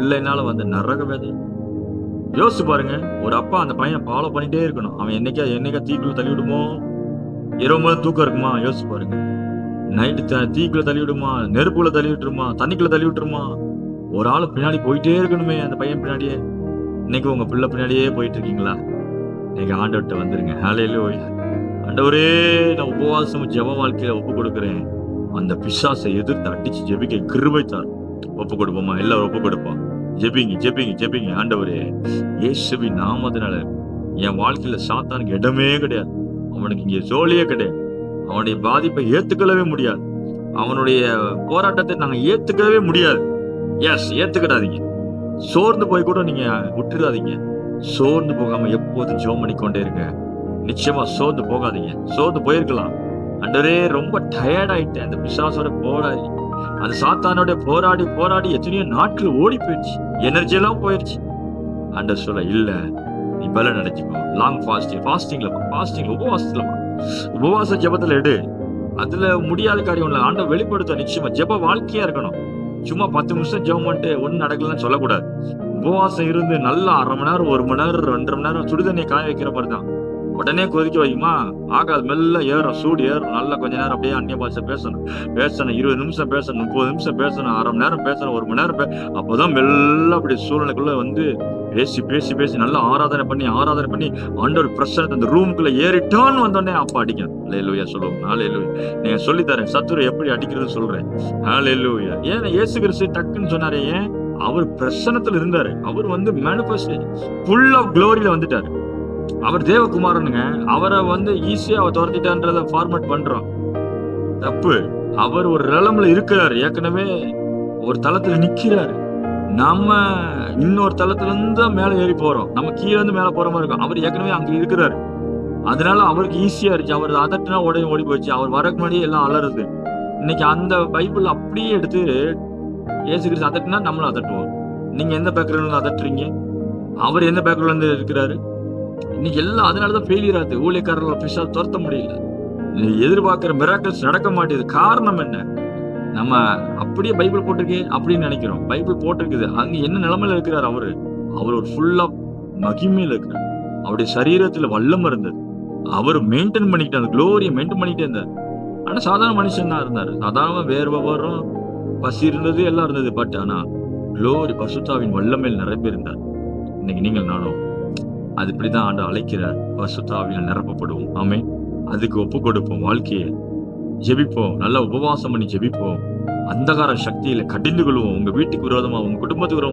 பிள்ளைனால வந்த நரக வேதனை. யோசிச்சு பாருங்க. ஒரு அப்பா அந்த பையனை ஃபாலோ பண்ணிட்டே இருக்கணும். அவன் என்னைக்கா தீக்குள்ள தள்ளி விடுமோ? இரவு முழுவதும் தூக்கம் இருக்குமா? யோசிச்சு பாருங்க. நைட்டு தீக்குள்ள தள்ளி விடுமா? நெருப்புல தள்ளி விட்டுருமா? தண்ணிக்குள்ள தள்ளி விட்டுருமா? ஒரு ஆளு பின்னாடி போயிட்டே இருக்கணுமே, அந்த பையன் பின்னாடியே. இன்னைக்கு உங்க பிள்ளை பின்னாடியே போயிட்டு இருக்கீங்களா? இன்னைக்கு ஆண்டவர்ட்ட வந்துருங்க. ஹல்லேலூயா. ஆண்டவரே, நான் உபவாசம் ஜெப வாழ்க்கையில ஒப்பு கொடுக்கிறேன். அந்த பிசாசை எதிர்த்து அடிச்சு ஜெபிக்க கிருபை தாரும். ஒப்பு கொடுப்போமா? எல்லாரும் ஒப்பு கொடுப்போம். ஜெபிங்க, ஜெபிங்க, ஜெபிங்க. ஆண்டவரே, இயேசுவின் நாமத்தினால என் வாழ்க்கையில சாத்தானுக்கு இடமே கிடையாது. அவனுக்கு இங்க ஜோலியே கிடையாது. அவனுடைய பாதிப்பை ஏத்துக்கொள்ளவே முடியாது. அவனுடைய போராட்டத்தை நாங்க ஏத்துக்கவே முடியாது. எஸ், ஏத்துக்கிடாதீங்க. சோர்ந்து போய் கூட நீங்க விட்டுறாதீங்க. சோர்ந்து போகாம எப்போதும் ஜெபம் பண்ணிக்கொண்டே இருங்க. நிச்சயமா சோர்ந்து போகாதீங்க. சோர்ந்து போயிருக்கலாம். ஆண்டவரே, ரொம்ப டயர்ட் ஆயிட்டேன். அந்த பிசாசோட போராடி, அந்த சாத்தானோட போராடி போராடி எத்தனையோ நாட்கள் ஓடி போயிடுச்சு. எனர்ஜி எல்லாம் போயிடுச்சு. ஆண்டவர் சொல்ல, இல்ல, நீ பலன் அடைஞ்சுக்கோ. லாங் ஃபாஸ்டிங்ல உபவாச ஜெபத்துல எடு. அதுல முடியாத காரியம் இல்ல. ஆண்டவர் வெளிப்படுத்த நிச்சயமா ஜெப வாழ்க்கையா இருக்கணும். சும்மா 10 நிமிஷம் ஜெபம் பண்ணிட்டு ஒன்னும் நடக்கலன்னு சொல்லக்கூடாது. உபவாசம் இருந்து நல்லா 1/2 மணி நேரம், 1 மணி நேரம், 2.5 மணி நேரம் சுடுதண்ணியை காய வைக்கிற மாதிரி தான். உடனே கொதிக்க வைக்குமா? ஆகாது. மெல்ல ஏறும், சூடு ஏறும். நல்லா கொஞ்ச நேரம் அப்படியே அந்நிய பாஷை பேசணும். 20 நிமிஷம் பேசணும், 30 நிமிஷம் பேசணும், 1/2 மணி நேரம் பேசணும், 1 மணி நேரம் அப்போதான் மெல்ல அப்படி சூழ்நிலைக்குள்ள வந்து பேசி நல்லா ஆராதனை பண்ணி ஆண்டவர் பிரசன்னத்தை அந்த ரூமுக்குள்ள ஏறிட்டான்னு வந்தோடனே அப்பா அடிக்கணும். ஹல்லேலூயா சொல்லுவோம். ஹல்லேலூயா. நீங்க சொல்லி தரேன், சத்துரு எப்படி அடிக்கிறதுன்னு சொல்றேன். ஹல்லேலூயா. ஏன் இயேசு கிறிஸ்து டக்குன்னு சொன்னாரு? ஏன்? அவர் பிரசன்னத்துல இருந்தாரு. அவர் வந்து மேனிஃபெஸ்டேஷன் ஃபுல் ஆஃப் க்ளோரியில வந்துட்டாரு. அவர் தேவகுமாரனுங்க. அவரை வந்து ஈஸியா அவர் துரத்திட்டான்றத ஃபார்மேட் பண்றோம். தப்பு. அவர் ஒரு நிலம்ல இருக்கிறாரு. ஏற்கனவே ஒரு தளத்துல நிக்கிறாரு. நம்ம இன்னொரு தளத்துல இருந்து மேல ஏறி போறோம். நம்ம கீழே இருந்து மேல போற மாதிரி இருக்கும். அவர் ஏற்கனவே அங்க இருக்கிறாரு. அதனால அவருக்கு ஈஸியா இருந்துச்சு. அவர் அதட்டுனா உடனே ஓடி போயிடுச்சு. அவர் வரக்கு முன்னாடியே எல்லாம் அலறுது. இன்னைக்கு அந்த பைபிள் அப்படியே எடுத்து இயேசு கிறிஸ்து அதட்டுனா நம்மளும் அதட்டுவோம். நீங்க எந்த பேக்ரவுண்ட்ல அதட்டுறீங்க? அவர் எந்த பேக்ரவுண்ட்ல இருந்து இருக்கிறாரு? இன்னைக்கு எல்லாம் அதனாலதான் ஃபெயிலியர் ஆகுது. ஊழியக்காரர்களை பிசாசு துரத்த முடியல. எதிர்பார்க்கிற மிராக்கிள்ஸ் நடக்க மாட்டேங்குது. காரணம் என்ன? நம்ம அப்படியே பைபிள் போட்டிருக்கே அப்படின்னு நினைக்கிறோம். பைபிள் போட்டிருக்குது. அங்க என்ன நிலைமையில இருக்கிறார்? அவர் ஒரு ஃபுல்லா மகிமையில இருக்கிறார். அவருடைய சரீரத்துல வல்லம் இருந்தது. அவர் மெயின்டைன் பண்ணிக்கிட்டு அந்த க்ளோரியை மெயின்டைன் பண்ணிட்டே இருந்தார். ஆனா சாதாரண மனுஷன் தான் இருந்தாரு. சாதாரண வேர்வை வரும், பசி இருந்தது, எல்லாம் இருந்தது. பட் ஆனா க்ளோரி, பரிசுத்தாவின் வல்லமையில் நிரம்பியிருந்தார். இன்னைக்கு நீங்கள் நானும் அது இப்படிதான் ஆண்டு அழைக்கிறார். பரிசுத்தாவியால் நிரப்பப்படுவோம். ஆமென். அதுக்கு ஒப்பு கொடுப்போம். வாழ்க்கையை ஜெபிப்போம். நல்லா உபவாசம் பண்ணி ஜெபிப்போம். அந்தகார சக்தியில கடிந்து கொள்வோம். உங்க வீட்டுக்கு விரோதமா, உங்க குடும்பத்துக்கு விரோதமா